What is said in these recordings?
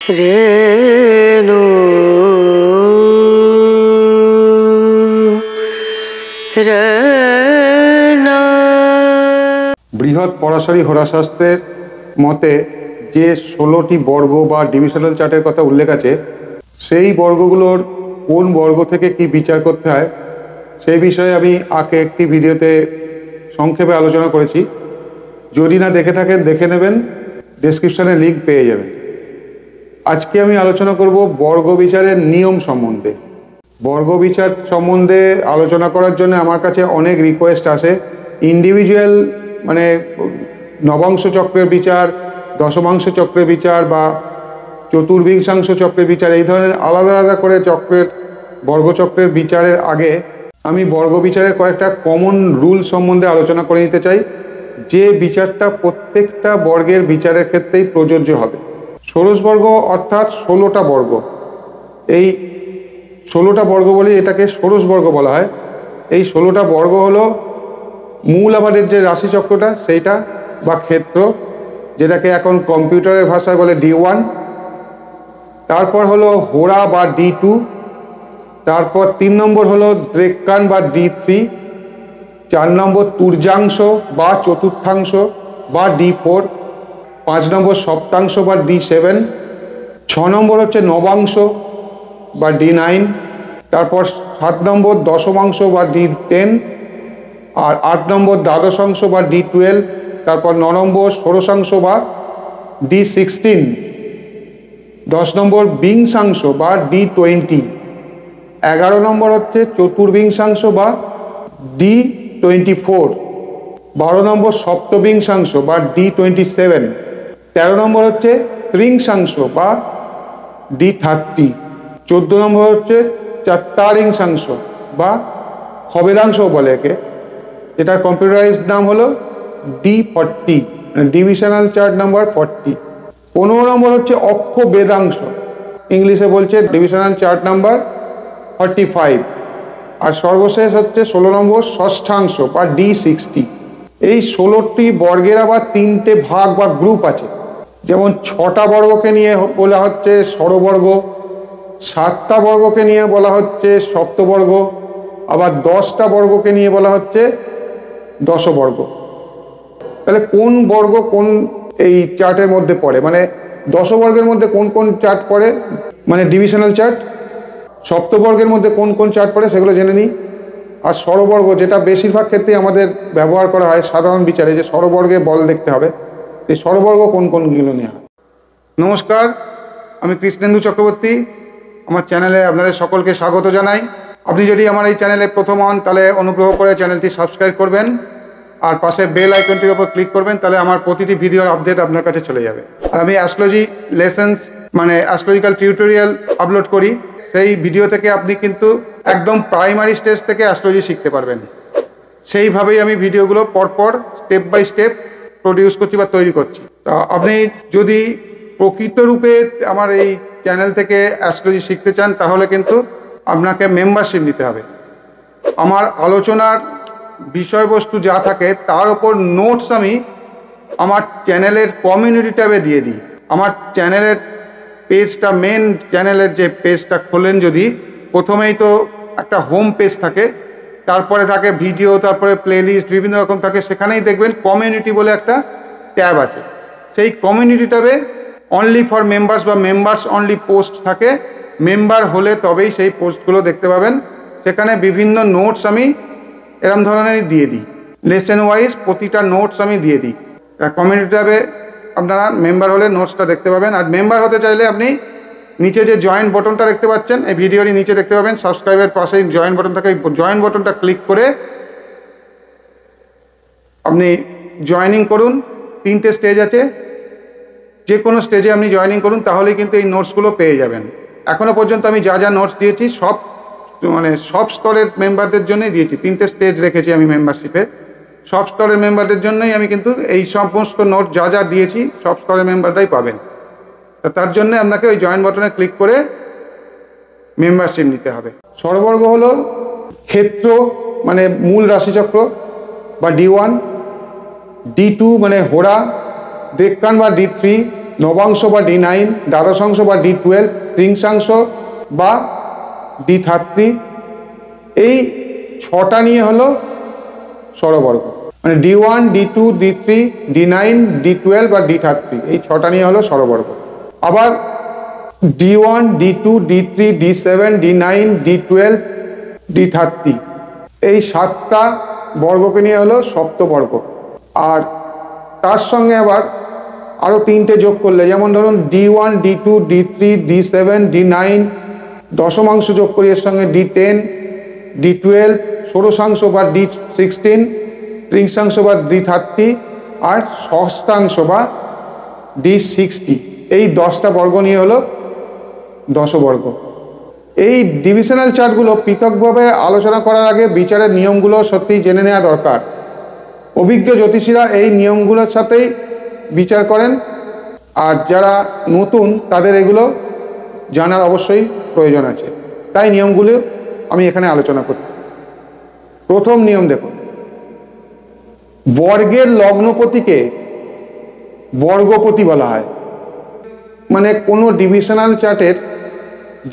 রেণু রেণা। বৃহৎ পরাশরী হোরাশাস্ত্রের মতে যে 16টি বর্গ বা ডিভিশনাল চার্টের কথা উল্লেখ আছে, সেই বর্গগুলোর কোন বর্গ থেকে কি বিচার করতে হয় সেই বিষয়ে আমি আগে একটি ভিডিওতে সংক্ষেপে আলোচনা করেছি। যদি না দেখে থাকেন দেখে নেবেন, ডেসক্রিপশনে লিঙ্ক পেয়ে যাবেন। আজকে আমি আলোচনা করব বর্গ বিচারের নিয়ম সম্বন্ধে। বর্গ বিচার সম্বন্ধে আলোচনা করার জন্য আমার কাছে অনেক রিকোয়েস্ট আসে। ইন্ডিভিজুয়াল মানে নবাংশ চক্রের বিচার, দশমাংশ চক্রের বিচার বা চতুর্বিংশাংশ চক্রের বিচার, এই ধরনের আলাদা আলাদা করে চক্রের বর্গচক্রের বিচারের আগে আমি বর্গ বিচারের কয়েকটা কমন রুল সম্বন্ধে আলোচনা করে নিতে চাই, যে বিচারটা প্রত্যেকটা বর্গের বিচারের ক্ষেত্রেই প্রযোজ্য হবে। ষোড়শ বর্গ অর্থাৎ 16টা বর্গ। এই 16টা বর্গ বলে এটাকে ষোড়শ বর্গ বলা হয়। এই 16টা বর্গ হলো মূল আমাদের যে রাশিচক্রটা সেইটা বা ক্ষেত্র, যেটাকে এখন কম্পিউটারের ভাষায় বলে D1। তারপর হলো হোরা বা D2। তারপর 3 নম্বর হলো দ্রেক্কান বা D3। 4 নম্বর তুর্যাংশ বা চতুর্থাংশ বা D4। 5 নম্বর সপ্তাংশ বা D7। 6 নম্বর হচ্ছে নবাংশ বা D9। তারপর 7 নম্বর দশমাংশ বা D10। আর 8 নম্বর দ্বাদশাংশ বা D12। তারপর 9 নম্বর ষোড়শাংশ বা D16। 10 নম্বর বিংশাংশ বা D20। 11 নম্বর হচ্ছে চতুর্বিংশাংশ বা D24। 12 নম্বর সপ্তবিংশাংশ বা D27। 13 নম্বর হচ্ছে ত্রিংশাংশ বা D30। 14 নম্বর হচ্ছে চত্বারিংশাংশ বা খবেদাংশ বলে একে, যেটার কম্পিউটারাইজড নাম হলো D40, ডিভিশনাল চার্ট নাম্বার 40। 15 নম্বর হচ্ছে অক্ষ বেদাংশ, ইংলিশে বলছে ডিভিশনাল চার্ট নাম্বার 45। আর সর্বশেষ হচ্ছে 16 নম্বর ষষ্ঠাংশ বা D60। এই 16টি বর্গের আবার 3টে ভাগ বা গ্রুপ আছে। যেমন 6টা বর্গকে নিয়ে বলা হচ্ছে ষড়বর্গ, 7টা বর্গকে নিয়ে বলা হচ্ছে সপ্তবর্গ, আবার 10টা বর্গকে নিয়ে বলা হচ্ছে দশবর্গ। তাহলে কোন বর্গ কোন এই চার্টের মধ্যে পড়ে, মানে দশবর্গের মধ্যে কোন কোন চার্ট পড়ে, মানে ডিভিশনাল চার্ট। সপ্তবর্গের মধ্যে কোন কোন চার্ট পড়ে সেগুলো জেনে নিই। আর ষড়বর্গ, যেটা বেশিরভাগ ক্ষেত্রে আমাদের ব্যবহার করা হয় সাধারণ বিচারে, যে ষড়বর্গে বল দেখতে হবে, এই ষড়বর্গ কোন কোনগুলো নিয়ে হয়। নমস্কার, আমি কৃষ্ণেন্দু চক্রবর্তী। আমার চ্যানেলে আপনাদের সকলকে স্বাগত জানাই। আপনি যদি আমার এই চ্যানেলে প্রথম হন তাহলে অনুগ্রহ করে চ্যানেলটি সাবস্ক্রাইব করবেন আর পাশে বেল আইকনটির উপর ক্লিক করবেন, তাহলে আমার প্রতিটি ভিডিওর আপডেট আপনার কাছে চলে যাবে। আর আমি অ্যাস্ট্রোলজি লেসেন্স মানে অ্যাস্ট্রোলজিক্যাল টিউটোরিয়াল আপলোড করি, সেই ভিডিও থেকে আপনি কিন্তু একদম প্রাইমারি স্টেজ থেকে অ্যাস্ট্রোলজি শিখতে পারবেন। সেইভাবেই আমি ভিডিওগুলো পরপর স্টেপ বাই স্টেপ প্রডিউস করছি বা তৈরি করছি। তা আপনি যদি প্রকৃত রূপে আমার এই চ্যানেল থেকে অ্যাস্ট্রোলজি শিখতে চান তাহলে কিন্তু আপনাকে মেম্বারশিপ নিতে হবে। আমার আলোচনার বিষয়বস্তু যা থাকে তার ওপর নোটস আমি আমার চ্যানেলের কমিউনিটি ট্যাবে দিয়ে দিই। আমার চ্যানেলের পেজটা, মেন চ্যানেলের যে পেজটা খোলেন, যদি প্রথমেই তো একটা হোম পেজ থাকে, তারপরে থাকে ভিডিও, তারপরে প্লেলিস্ট বিভিন্ন রকম থাকে, সেখানেই দেখবেন কমিউনিটি বলে একটা ট্যাব আছে। সেই কমিউনিটি ট্যাবে অনলি ফর মেম্বার্স বা মেম্বার্স অনলি পোস্ট থাকে। মেম্বার হলে তবেই সেই পোস্টগুলো দেখতে পাবেন। সেখানে বিভিন্ন নোটস আমি এরম ধরনেরই দিয়ে দিই, লেসেন ওয়াইজ প্রতিটা নোটস আমি দিয়ে দিই। কমিউনিটি ট্যাবে আপনারা মেম্বার হলে নোটসটা দেখতে পাবেন। আর মেম্বার হতে চাইলে আপনি নিচে যে জয়েন বটনটা দেখতে পাচ্ছেন, এই ভিডিওরই নিচে দেখতে পাবেন, সাবস্ক্রাইবের পাশেই জয়েন বটন থাকে, জয়েন বটনটা ক্লিক করে আপনি জয়েনিং করুন। 3টে স্টেজ আছে, যে কোনো স্টেজে আপনি জয়েনিং করুন, তাহলেই কিন্তু এই নোটসগুলো পেয়ে যাবেন। এখনও পর্যন্ত আমি যা যা নোটস দিয়েছি সব স্তরের মেম্বারদের জন্যই দিয়েছি। 3টে স্টেজ রেখেছি আমি মেম্বারশিপে, সব স্তরের মেম্বারদের জন্যই আমি কিন্তু এই সমস্ত নোট যা যা দিয়েছি সব স্তরের মেম্বাররাই পাবেন। তার জন্য আপনাকে ওই জয়েন বাটনে ক্লিক করে মেম্বারশিপ নিতে হবে। ষড়বর্গ হলো ক্ষেত্র মানে মূল রাশিচক্র বা D1, D2 মানে হোরা, দ্রেক্কান বা D3, নবাংশ বা D9, দ্বাদশাংশ বা D12, ত্রিংশাংশ বা D33, এই ছটা নিয়ে হলো স্বরবর্গ। মানে D1, D2, D3, D9, D12 বা D33, এই ছটা নিয়ে হলো স্বরবর্গ। আবার D1, D2, D3, D7, D9, D12, D30, এই 7টা বর্গকে নিয়ে হলো সপ্তবর্গ। আর তার সঙ্গে আবার আরও 3টে যোগ করলে, যেমন ধরুন D1, D2, D3, D7, D9, দশমাংশ যোগ করি এর সঙ্গে D10, D12, ষোড়শাংশ বা D16, ত্রিংশাংশ বা D30 আর ষষ্ঠাংশ বা D60, এই 10টা বর্গ নিয়ে হলো দশবর্গ। এই ডিভিশনাল চার্টগুলো পৃথকভাবে আলোচনা করার আগে বিচারের নিয়মগুলো সত্যিই জেনে নেওয়া দরকার। অভিজ্ঞ জ্যোতিষীরা এই নিয়মগুলোর সাথেই বিচার করেন, আর যারা নতুন তাদের এগুলো জানার অবশ্যই প্রয়োজন আছে, তাই নিয়মগুলো আমি এখানে আলোচনা করছি। প্রথম নিয়ম দেখুন, বর্গের লগ্নপতিকে বর্গপতি বলা হয়। মানে কোনো ডিভিশনাল চার্টের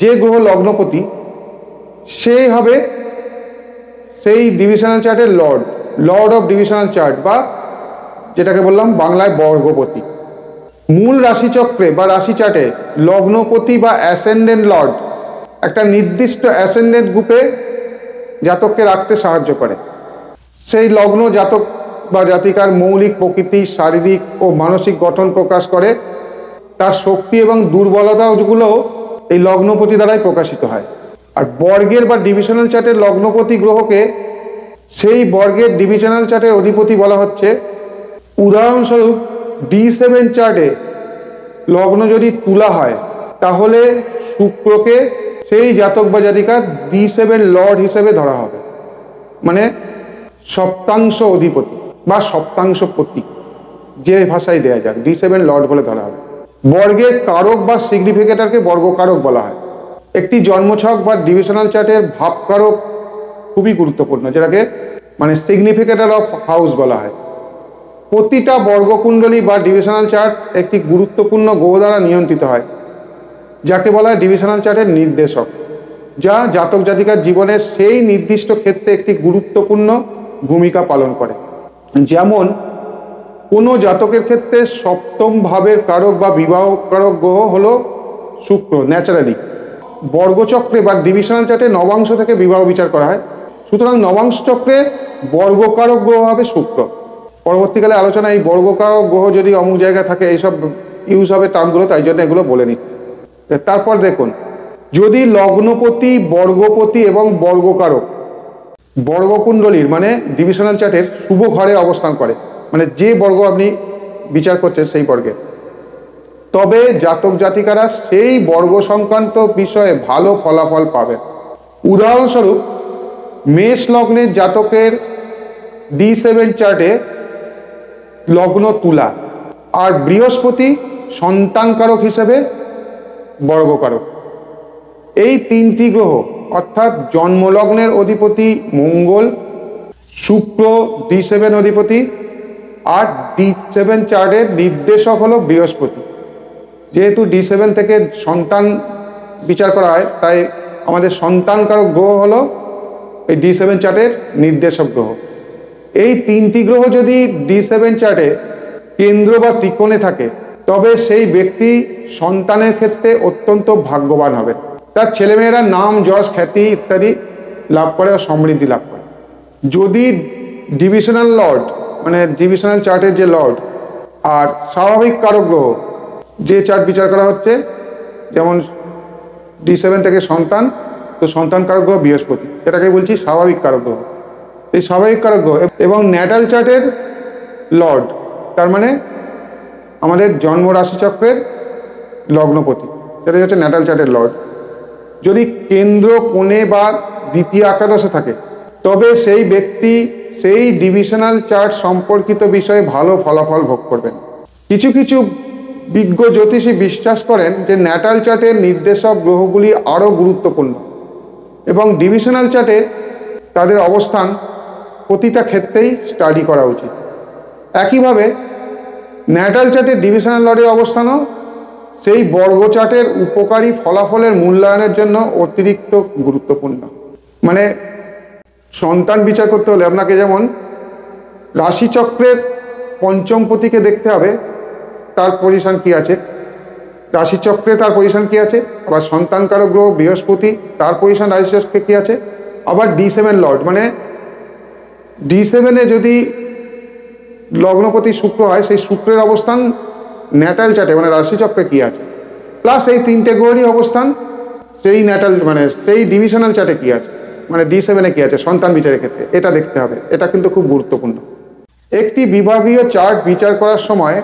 যে গ্রহ লগ্নপতি সেই হবে সেই ডিভিশনাল চার্টের লর্ড অফ ডিভিশনাল চার্ট, বা যেটাকে বললাম বাংলায় বর্গপতি। মূল রাশিচক্রে বা রাশি চার্টে লগ্নপতি বা অ্যাসেন্ডেন্ট লর্ড একটা নির্দিষ্ট অ্যাসেন্ডেন্ট গ্রুপে জাতককে রাখতে সাহায্য করে। সেই লগ্ন জাতক বা জাতিকার মৌলিক প্রকৃতি, শারীরিক ও মানসিক গঠন প্রকাশ করে। তার শক্তি এবং দুর্বলতাগুলোও এই লগ্নপতি দ্বারাই প্রকাশিত হয়। আর বর্গের বা ডিভিশনাল চার্টের লগ্নপতি গ্রহকে সেই বর্গের ডিভিশনাল চার্টের অধিপতি বলা হচ্ছে। উদাহরণস্বরূপ D7 চার্টে লগ্ন যদি তুলা হয়, তাহলে শুক্রকে সেই জাতক বা জাতিকার D7 লর্ড হিসেবে ধরা হবে, মানে সপ্তাংশ অধিপতি বা সপ্তাংশ পতি, যে ভাষায় দেয়া যাক D7 লর্ড বলে ধরা হবে। বর্গের কারক বা সিগনিফিকেটরকে বর্গকারক বলা হয়। একটি জন্মছক বা ডিভিশনাল চার্টের ভাবকারক খুবই গুরুত্বপূর্ণ, যেটাকে মানে সিগনিফিকেটর অফ হাউস বলা হয়। প্রতিটা বর্গকুণ্ডলী বা ডিভিশনাল চার্ট একটি গুরুত্বপূর্ণ গ্রহ দ্বারা নিয়ন্ত্রিত হয়, যাকে বলা হয় ডিভিশনাল চার্টের নির্দেশক, যা জাতক জাতিকার জীবনের সেই নির্দিষ্ট ক্ষেত্রে একটি গুরুত্বপূর্ণ ভূমিকা পালন করে। যেমন কোনো জাতকের ক্ষেত্রে সপ্তম ভাবের কারক বা বিবাহ কারক গ্রহ হলো শুক্র ন্যাচারালি। বর্গচক্রে বা ডিভিশনাল চার্টে নবাংশ থেকে বিবাহ বিচার করা হয়, সুতরাং নবাংশ চক্রে বর্গকারক গ্রহ হবে শুক্র। পরবর্তীকালে আলোচনা এই বর্গকারক গ্রহ যদি অমুক জায়গায় থাকে এইসব ইউজ হবে টার্মগুলো, তাই জন্য এগুলো বলে নিচ্ছি। তারপর দেখুন, যদি লগ্নপতি, বর্গপতি এবং বর্গকারক বর্গকুণ্ডলীর মানে ডিভিশনাল চার্টের শুভ ঘরে অবস্থান করে, মানে যে বর্গ আপনি বিচার করছেন সেই বর্গে, তবে জাতক জাতিকারা সেই বর্গ সংক্রান্ত বিষয়ে ভালো ফলাফল পাবেন। উদাহরণস্বরূপ মেষ লগ্নের জাতকের D7 চার্টে লগ্ন তুলা, আর বৃহস্পতি সন্তানকারক হিসেবে বর্গকারক। এই 3টি গ্রহ অর্থাৎ জন্মলগ্নের অধিপতি মঙ্গল, শুক্র D7 অধিপতি, আর D7 চার্টের নির্দেশক হলো বৃহস্পতি। যেহেতু D7 থেকে সন্তান বিচার করা হয়, তাই আমাদের সন্তানকারক গ্রহ হলো এই D7 চার্টের নির্দেশক গ্রহ। এই 3টি গ্রহ যদি D7 চার্টে কেন্দ্র বা ত্রিকোণে থাকে, তবে সেই ব্যক্তি সন্তানের ক্ষেত্রে অত্যন্ত ভাগ্যবান হবে। তার ছেলেমেয়েরা নাম, যশ, খ্যাতি ইত্যাদি লাভ করে ও সমৃদ্ধি লাভ করে। যদি ডিভিশনাল লর্ড মানে ডিভিশনাল চার্টের যে লর্ড আর স্বাভাবিক কারক গ্রহ যে চার্ট বিচার করা হচ্ছে, যেমন D7 থেকে সন্তান, তো সন্তান কারক গ্রহ বৃহস্পতি, সেটাকে বলছি স্বাভাবিক কারক গ্রহ। এই স্বাভাবিক কারক গ্রহ এবং ন্যাটাল চার্টের লর্ড, তার মানে আমাদের জন্ম রাশিচক্রের লগ্নপতি, সেটা হচ্ছে ন্যাটাল চার্টের লর্ড, যদি কেন্দ্র, কোণে বা দ্বিতীয় একাদশে থাকে, তবে সেই ব্যক্তি সেই ডিভিশনাল চার্ট সম্পর্কিত বিষয়ে ভালো ফলাফল ভোগ করবেন। কিছু কিছু বিজ্ঞ জ্যোতিষী বিশ্বাস করেন যে ন্যাটাল চার্টের নির্দেশক গ্রহগুলি আরও গুরুত্বপূর্ণ এবং ডিভিশনাল চার্টে তাদের অবস্থান প্রতিটা ক্ষেত্রেই স্টাডি করা উচিত। একইভাবে ন্যাটাল চার্টের ডিভিশনাল লর্ডের অবস্থানও সেই বর্গ চার্টের উপকারী ফলাফলের মূল্যায়নের জন্য অতিরিক্ত গুরুত্বপূর্ণ। মানে সন্তান বিচার করতে হলে আপনাকে যেমন রাশিচক্রের পঞ্চম পতিকে দেখতে হবে তার পজিশন কি আছে, রাশিচক্রে তার পজিশন কি আছে, আবার সন্তানকারক গ্রহ বৃহস্পতি তার পজিশন রাশিচক্রে কি আছে, আবার D7 লর্ড মানে D7-এ যদি লগ্নপতি শুক্র হয় সেই শুক্রের অবস্থান ন্যাটাল চার্টে মানে রাশিচক্রে কি আছে, প্লাস এই তিনটে গ্রহেরই অবস্থান সেই ন্যাটাল মানে সেই ডিভিশনাল চার্টে কি আছে, মানে D7-এ কি আছে সন্তান বিচারের ক্ষেত্রে, এটা দেখতে হবে। এটা কিন্তু খুব গুরুত্বপূর্ণ। একটি বিভাগীয় চার্ট বিচার করার সময়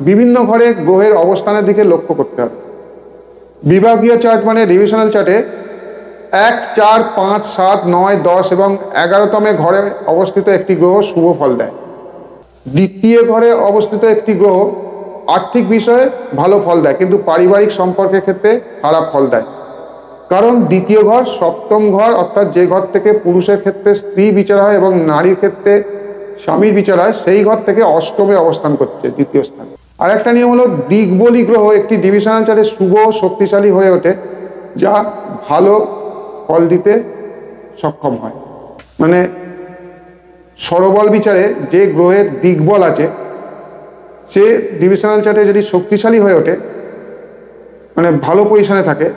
বিভিন্ন ঘরে গ্রহের অবস্থানের দিকে লক্ষ্য করতে হবে। বিভাগীয় চার্ট মানে ডিভিশনাল চার্টে 1, 4, 5, 7, 9, 10 এবং 11তমে ঘরে অবস্থিত একটি গ্রহ শুভ ফল দেয়। দ্বিতীয় ঘরে অবস্থিত একটি গ্রহ আর্থিক বিষয়ে ভালো ফল দেয় কিন্তু পারিবারিক সম্পর্কের ক্ষেত্রে খারাপ ফল দেয়, কারণ দ্বিতীয় ঘর সপ্তম ঘর অর্থাৎ যে ঘর থেকে পুরুষের ক্ষেত্রে স্ত্রী বিচার হয় এবং নারীর ক্ষেত্রে স্বামীর বিচার হয় সেই ঘর থেকে অষ্টমে অবস্থান করছে দ্বিতীয় স্থানে। আর একটা নিয়ম হলো দিকবলি গ্রহ একটি ডিভিশনাল চার্টে শুভ শক্তিশালী হয়ে ওঠে যা ভালো ফল দিতে সক্ষম হয়। মানে সরবল বিচারে যে গ্রহের দিকবল আছে সে ডিভিশনাল চার্টে যদি শক্তিশালী হয়ে ওঠে মানে ভালো পজিশনে থাকে,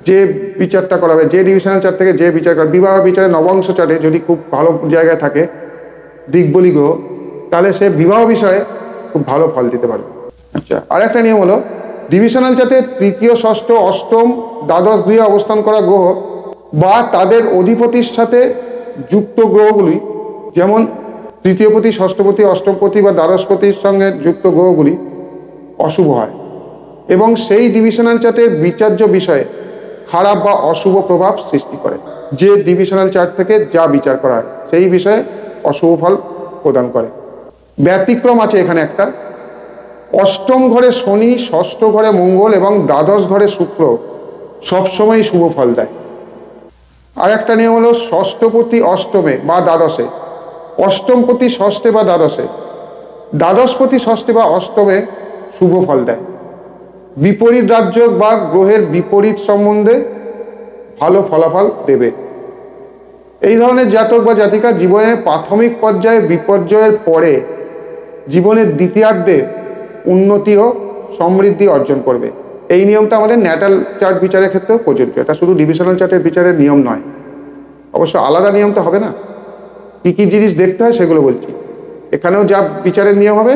যে বিচারটা করাবে যে ডিভিশনাল চার্ট থেকে যে বিচার করে বিবাহ বিচারে নবাংশ চার্টে যদি খুব ভালো জায়গায় থাকে দিকবলি গ্রহ তাহলে সে বিবাহ বিষয়ে খুব ভালো ফল দিতে পারবে। আচ্ছা, আর একটা নিয়ম হলো ডিভিশনাল চার্টে তৃতীয়, ষষ্ঠ, অষ্টম, দ্বাদশ গৃহে অবস্থান করা গ্রহ বা তাদের অধিপতির সাথে যুক্ত গ্রহগুলি যেমন তৃতীয়পতি, ষষ্ঠপতি, অষ্টমপতি বা দ্বাদশপতির সঙ্গে যুক্ত গ্রহগুলি অশুভ হয় এবং সেই ডিভিশনাল চার্টের বিচার্য বিষয়ে খারাপ বা অশুভ প্রভাব সৃষ্টি করে। যে ডিভিশনাল চার্ট থেকে যা বিচার করা হয় সেই বিষয়ে অশুভ ফল প্রদান করে। ব্যতিক্রম আছে এখানে একটা, অষ্টম ঘরে শনি, ষষ্ঠ ঘরে মঙ্গল এবং দ্বাদশ ঘরে শুক্র সবসময় শুভ ফল দেয়। আর একটা নিয়ম হলো ষষ্ঠপতি অষ্টমে বা দ্বাদশে, অষ্টমপতি ষষ্ঠে বা দ্বাদশে, দ্বাদশপতি ষষ্ঠে বা অষ্টমে শুভ ফল দেয়। বিপরীত রাজ্য বা গ্রহের বিপরীত সম্বন্ধে ভালো ফলাফল দেবে। এই ধরনের জাতক বা জাতিকা জীবনের প্রাথমিক পর্যায়ে বিপর্যয়ের পরে জীবনের দ্বিতীয়ার্ধে উন্নতি ও সমৃদ্ধি অর্জন করবে। এই নিয়মটা আমাদের ন্যাটাল চার্ট বিচারের ক্ষেত্রেও প্রযোজ্য। এটা শুধু ডিভিশনাল চার্টের বিচারের নিয়ম নয়, অবশ্য আলাদা নিয়ম তো হবে না, কী কী জিনিস দেখতে হয় সেগুলো বলছি। এখানেও যা বিচারের নিয়ম হবে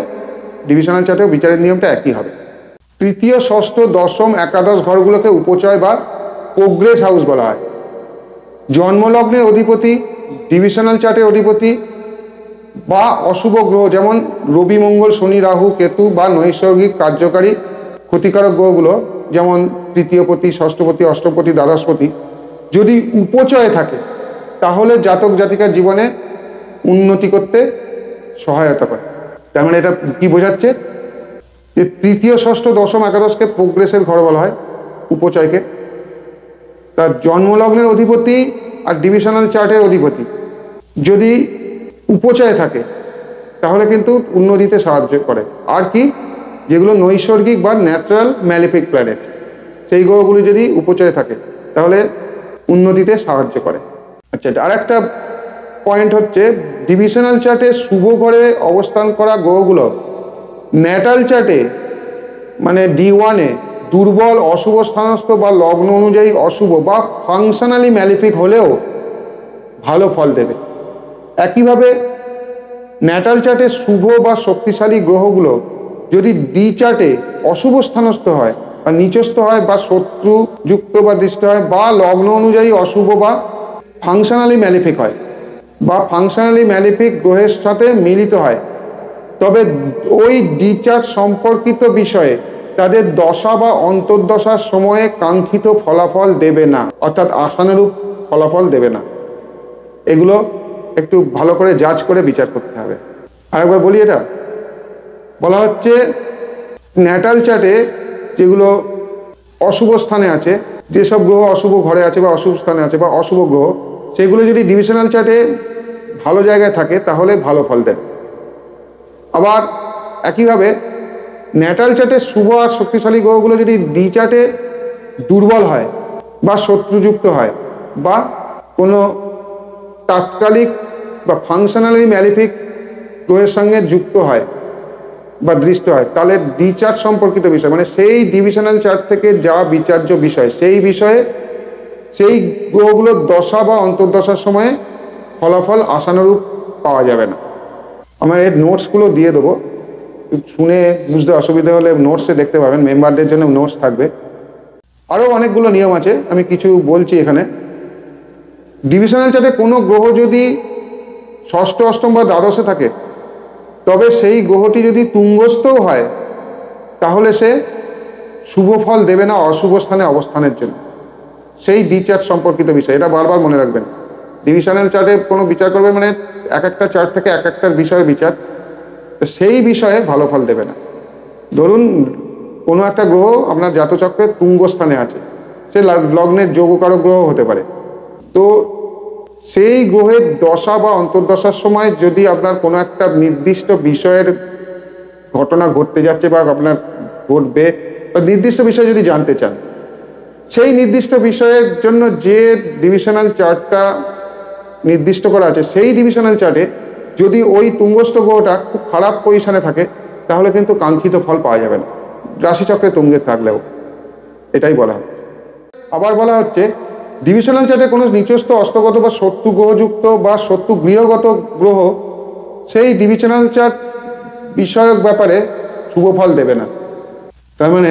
ডিভিশনাল চার্টেও বিচারের নিয়মটা একই হবে। তৃতীয়, ষষ্ঠ, দশম, একাদশ ঘরগুলোকে উপচয় বা প্রোগ্রেস হাউস বলা হয়। জন্মলগ্নের অধিপতি, ডিভিশনাল চার্টের অধিপতি বা অশুভ গ্রহ যেমন রবি, মঙ্গল, শনি, রাহু, কেতু বা নৈসর্গিক কার্যকারী ক্ষতিকারক গ্রহগুলো যেমন তৃতীয়পতি, ষষ্ঠপতি, অষ্টমপতি, দ্বাদশপতি যদি উপচয়ে থাকে তাহলে জাতক জাতিকার জীবনে উন্নতি করতে সহায়তা করে। তার মানে এটা কি বোঝাচ্ছে যে তৃতীয়, ষষ্ঠ, দশম, একাদশকে প্রোগ্রেসের ঘর বলা হয়, উপচয়কে। তার জন্মলগ্নের অধিপতি আর ডিভিশনাল চার্টের অধিপতি যদি উপচয়ে থাকে তাহলে কিন্তু উন্নতিতে সাহায্য করে। আর কি, যেগুলো নৈসর্গিক বা ন্যাচারাল ম্যালিফিক প্ল্যানেট সেই গ্রহগুলি যদি উপচয়ে থাকে তাহলে উন্নতিতে সাহায্য করে। আচ্ছা, আর একটা পয়েন্ট হচ্ছে ডিভিশনাল চার্টে শুভ ঘরে অবস্থান করা গ্রহগুলো ন্যাটাল চার্টে মানে D1-এ দুর্বল, অশুভ স্থানস্থ বা লগ্ন অনুযায়ী অশুভ বা ফাংশনালি ম্যালিফিক হলেও ভালো ফল দেবে। একইভাবে ন্যাটাল চার্টে শুভ বা শক্তিশালী গ্রহগুলো যদি ডি চার্টে অশুভ স্থানস্থ হয় বা নিচস্থ হয় বা শত্রুযুক্ত বা দৃষ্ট হয় বা লগ্ন অনুযায়ী অশুভ বা ফাংশনালি ম্যালিফিক হয় বা ফাংশনালি ম্যালিফিক গ্রহের সাথে মিলিত হয়, তবে ওই ডি চার্ট সম্পর্কিত বিষয়ে তাদের দশা বা অন্তর্দশার সময়ে কাঙ্ক্ষিত ফলাফল দেবে না, অর্থাৎ আশানুরূপ ফলাফল দেবে না। এগুলো একটু ভালো করে জাজ করে বিচার করতে হবে। আরেকবার বলি, এটা বলা হচ্ছে ন্যাটাল চার্টে যেগুলো অশুভ স্থানে আছে, যেসব গ্রহ অশুভ ঘরে আছে বা অশুভ স্থানে আছে বা অশুভ গ্রহ, সেগুলো যদি ডিভিশনাল চার্টে ভালো জায়গায় থাকে তাহলে ভালো ফল দেবে। আবার একইভাবে ন্যাটাল চার্টে শুভ আর শক্তিশালী গ্রহগুলো যদি ডি চার্টে দুর্বল হয় বা শত্রুযুক্ত হয় বা কোনো তাৎকালিক বা ফাংশনালি ম্যালিফিক গ্রহের সঙ্গে যুক্ত হয় বা দৃষ্ট হয়, তাহলে ডি চার্ট সম্পর্কিত বিষয় মানে সেই ডিভিশনাল চার্ট থেকে যা বিচার্য বিষয় সেই বিষয়ে সেই গ্রহগুলোর দশা বা অন্তর্দশার সময়ে ফলাফল আশানুরূপ পাওয়া যাবে না। আমার এর নোটসগুলো দিয়ে দেবো, শুনে বুঝতে অসুবিধা হলে নোটসে দেখতে পাবেন, মেম্বারদের জন্য নোটস থাকবে। আরও অনেকগুলো নিয়ম আছে, আমি কিছু বলছি এখানে। ডিভিশনাল চার্টে কোনো গ্রহ যদি ষষ্ঠ, অষ্টম বা দ্বাদশে থাকে, তবে সেই গ্রহটি যদি তুঙ্গস্থও হয় তাহলে সে শুভ ফল দেবে না অশুভ স্থানে অবস্থানের জন্য। সেই ডি চার্ট সম্পর্কিত বিষয়, এটা বারবার মনে রাখবেন। ডিভিশনাল চার্টে কোনো বিচার করবে মানে এক একটা চার্ট থেকে এক একটার বিষয়ে বিচার, তো সেই বিষয়ে ভালো ফল দেবে না। ধরুন কোনো একটা গ্রহ আপনার জাতচক্রে তুঙ্গস্থানে আছে, সে লগ্নের যোগকারক গ্রহ হতে পারে, তো সেই গ্রহের দশা বা অন্তর্দশার সময় যদি আপনার কোনো একটা নির্দিষ্ট বিষয়ের ঘটনা ঘটতে যাচ্ছে বা আপনার ঘটবে বা নির্দিষ্ট বিষয় যদি জানতে চান, সেই নির্দিষ্ট বিষয়ের জন্য যে ডিভিশনাল চার্টটা নির্দিষ্ট করা আছে সেই ডিভিশনাল চার্টে যদি ওই তুঙ্গস্থ গ্রহটা খুব খারাপ পজিশনে থাকে তাহলে কিন্তু কাঙ্ক্ষিত ফল পাওয়া যাবে না, রাশিচক্রে তুঙ্গে থাকলেও। এটাই বলা হচ্ছে। আবার বলা হচ্ছে ডিভিশনাল চার্টে কোনো নিচস্থ অস্তগত বা শত্রু গ্রহযুক্ত বা শত্রু গৃহগত গ্রহ সেই ডিভিশনাল চার্ট বিষয়ক ব্যাপারে শুভ ফল দেবে না। তার মানে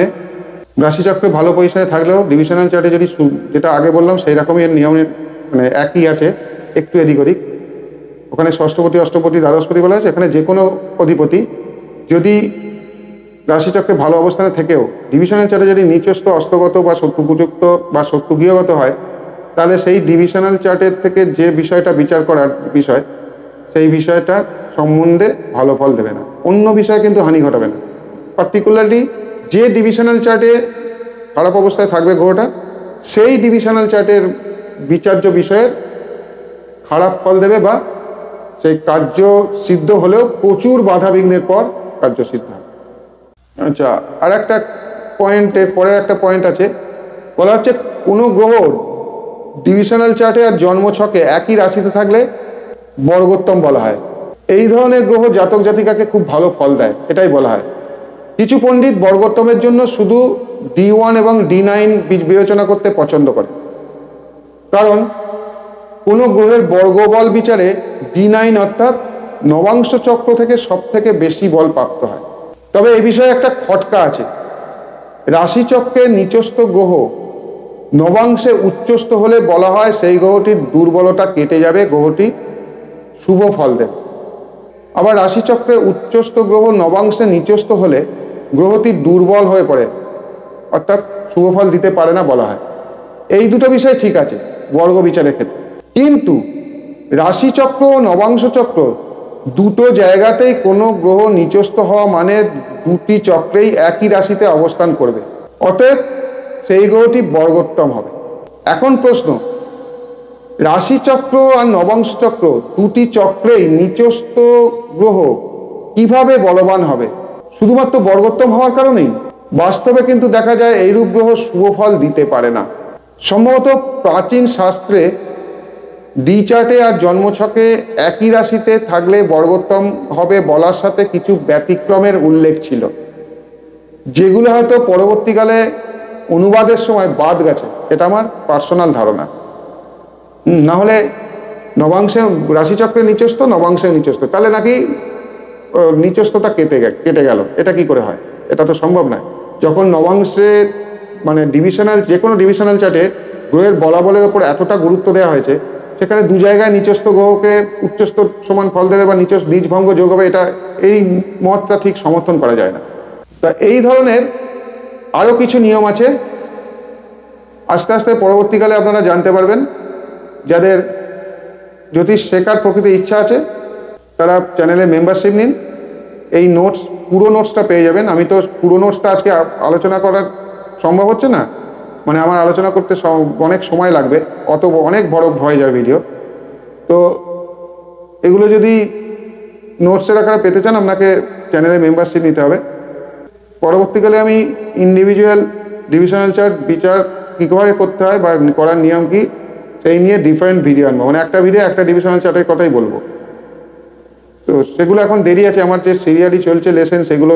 রাশিচক্রে ভালো পজিশনে থাকলেও ডিভিশনাল চার্টে যদি যেটা আগে বললাম সেই রকমই এর নিয়মের মানে একই আছে, একটু এদিক ওদিক। ওখানে ষষ্ঠপতি, অষ্টপতি, দ্বাদশপতি বলা আছে, এখানে যে কোনো অধিপতি যদি রাশিচক্রে ভালো অবস্থানে থেকেও ডিভিশনাল চার্টে যদি নিচস্থ, অস্তগত বা শত্রুযুক্ত বা শত্রু গৃহগত হয়, তাহলে সেই ডিভিশনাল চার্টের থেকে যে বিষয়টা বিচার করার বিষয় সেই বিষয়টা সম্বন্ধে ভালো ফল দেবে না, অন্য বিষয়ে কিন্তু হানি ঘটাবে না। পার্টিকুলারলি যে ডিভিশনাল চার্টে খারাপ অবস্থায় থাকবে গ্রহটা সেই ডিভিশনাল চার্টের বিচার্য বিষয়ের খারাপ ফল দেবে বা সেই কার্য সিদ্ধ হলেও প্রচুর বাধা বিঘ্নের পর কার্য সিদ্ধ হবে। আচ্ছা, আর একটা পয়েন্টের পরে একটা পয়েন্ট আছে, বলা হচ্ছে কোনো গ্রহ ডিভিশনাল চার্টে আর জন্মছকে একই রাশিতে থাকলে বর্গোত্তম বলা হয়। এই ধরনের গ্রহ জাতক জাতিকাকে খুব ভালো ফল দেয়, এটাই বলা হয়। কিছু পণ্ডিত বর্গোত্তমের জন্য শুধু D1 এবং D9 বিবেচনা করতে পছন্দ করে, কারণ কোনো গ্রহের বর্গবল বিচারে D9 অর্থাৎ নবাংশ চক্র থেকে সব থেকে বেশি বল প্রাপ্ত হয়। তবে এ বিষয়ে একটা খটকা আছে, রাশিচক্রে নিচস্থ গ্রহ নবাংশে উচ্চস্থ হলে বলা হয় সেই গ্রহটির দুর্বলতা কেটে যাবে, গ্রহটি শুভ ফল দেবে। আবার রাশিচক্রে উচ্চস্থ গ্রহ নবাংশে নিচস্থ হলে গ্রহটি দুর্বল হয়ে পড়ে অর্থাৎ শুভ ফল দিতে পারে না বলা হয়। এই দুটো বিষয় ঠিক আছে বর্গ বিচারের ক্ষেত্রে, কিন্তু রাশিচক্র ও নবাংশ চক্র দুটো জায়গাতেই কোনো গ্রহ নিচস্থ হওয়া মানে দুটি চক্রেই একই রাশিতে অবস্থান করবে, অতএব সেই গ্রহটি বর্গোত্তম হবে। এখন প্রশ্ন, রাশিচক্র আর নবাংশ চক্র দুটি চক্রেই নিচস্থ গ্রহ কিভাবে বলবান হবে? শুধুমাত্র বর্গোত্তম হওয়ার কারণেই? বাস্তবে কিন্তু দেখা যায় এইরূপ গ্রহ শুভ ফল দিতে পারে না। সম্ভবত প্রাচীন শাস্ত্রে ডি চার্টে আর জন্মছকে একই রাশিতে থাকলে বর্গোত্তম হবে বলার সাথে কিছু ব্যতিক্রমের উল্লেখ ছিল, যেগুলো হয়তো পরবর্তীকালে অনুবাদের সময় বাদ গেছে, এটা আমার পার্সোনাল ধারণা। না হলে নবাংশে রাশিচক্রে নিচস্থ, নবাংশে নিচস্থ, তাহলে নাকি নিচস্থতা কেটে গেল, এটা কি করে হয়? এটা তো সম্ভব নয়। যখন নবাংশে মানে ডিভিশনাল যে কোনো ডিভিশনাল চার্টে গ্রহের বলাবলের ওপর এতটা গুরুত্ব দেওয়া হয়েছে, সেখানে দু জায়গায় নিচস্থ গ্রহকে উচ্চস্থ সমান ফল দেবে বা নিজ ভঙ্গ যোগ হবে, এটা এই মতটা ঠিক সমর্থন করা যায় না। তা এই ধরনের আরও কিছু নিয়ম আছে, আস্তে আস্তে পরবর্তীকালে আপনারা জানতে পারবেন। যাদের জ্যোতিষ শেখার প্রকৃত ইচ্ছা আছে তারা চ্যানেলে মেম্বারশিপ নিন, এই নোটস পুরো নোটসটা পেয়ে যাবেন। আমি তো পুরো নোটসটা আজকে আলোচনা করার সম্ভব হচ্ছে না, মানে আমার আলোচনা করতে অনেক সময় লাগবে, অনেক বড় হয়ে যাবে ভিডিও। তো এগুলো যদি নোটসের আকারে পেতে চান আপনাকে চ্যানেলে মেম্বারশিপ নিতে হবে। পরবর্তীকালে আমি ইন্ডিভিজুয়াল ডিভিশনাল চার্ট বিচার কীভাবে করতে হয় বা করার নিয়ম কী সেই নিয়ে ডিফারেন্ট ভিডিও আনবো, মানে একটা ভিডিও একটা ডিভিশনাল চার্টের কথাই বলবো। তো সেগুলো এখন দেরি আছে, আমার যে সিরিয়ালি চলছে লেসেন সেগুলো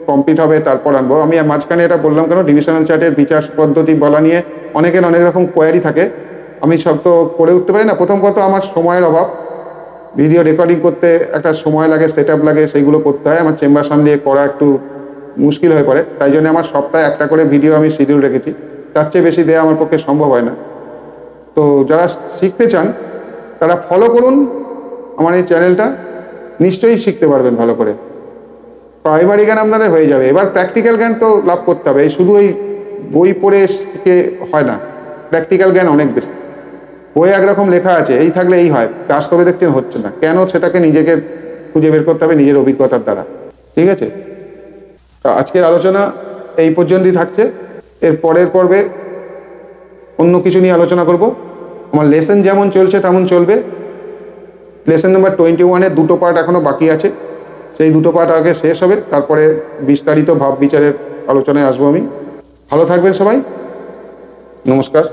কমপ্লিট হবে তারপর আনবো। আমি মাঝখানে এটা বললাম কেন, ডিভিশনাল চার্টের বিচার পদ্ধতি বলা নিয়ে অনেকের অনেক রকম কোয়ারি থাকে, আমি সব তো করে উঠতে পারি না। প্রথম কথা আমার সময়ের অভাব, ভিডিও রেকর্ডিং করতে একটা সময় লাগে, সেট আপ লাগে, সেইগুলো করতে হয়, আমার চেম্বার সামনে করা একটু মুশকিল হয়ে পড়ে। তাই জন্য আমার সপ্তাহে একটা করে ভিডিও আমি শিডিউল রেখেছি, তার চেয়ে বেশি দেওয়া আমার পক্ষে সম্ভব হয় না। তো যারা শিখতে চান তারা ফলো করুন আমার এই চ্যানেলটা, নিশ্চয়ই শিখতে পারবেন ভালো করে। প্রাইমারি জ্ঞান আপনাদের হয়ে যাবে, এবার প্র্যাকটিক্যাল জ্ঞান তো লাভ করতে হবে। এই শুধু ওই বই পড়ে শিখে হয় না, প্র্যাকটিক্যাল জ্ঞান অনেক বেশি। বই একরকম লেখা আছে, এই থাকলে এই হয়, বাস্তবে দেখছেন হচ্ছে না কেন, সেটাকে নিজেকে খুঁজে বের করতে হবে নিজের অভিজ্ঞতার দ্বারা। ঠিক আছে, আজকের আলোচনা এই পর্যন্তই থাকছে। এর পরের পর্বে অন্য কিছু নিয়ে আলোচনা করব। আমার লেসন যেমন চলছে তেমন চলবে। লেসন নাম্বার 21-এর দুটো পার্ট এখনও বাকি আছে, সেই দুটো পার্ট আগে শেষ হবে, তারপরে বিস্তারিত ভাব বিচারের আলোচনায় আসবো আমি। ভালো থাকবেন সবাই, নমস্কার।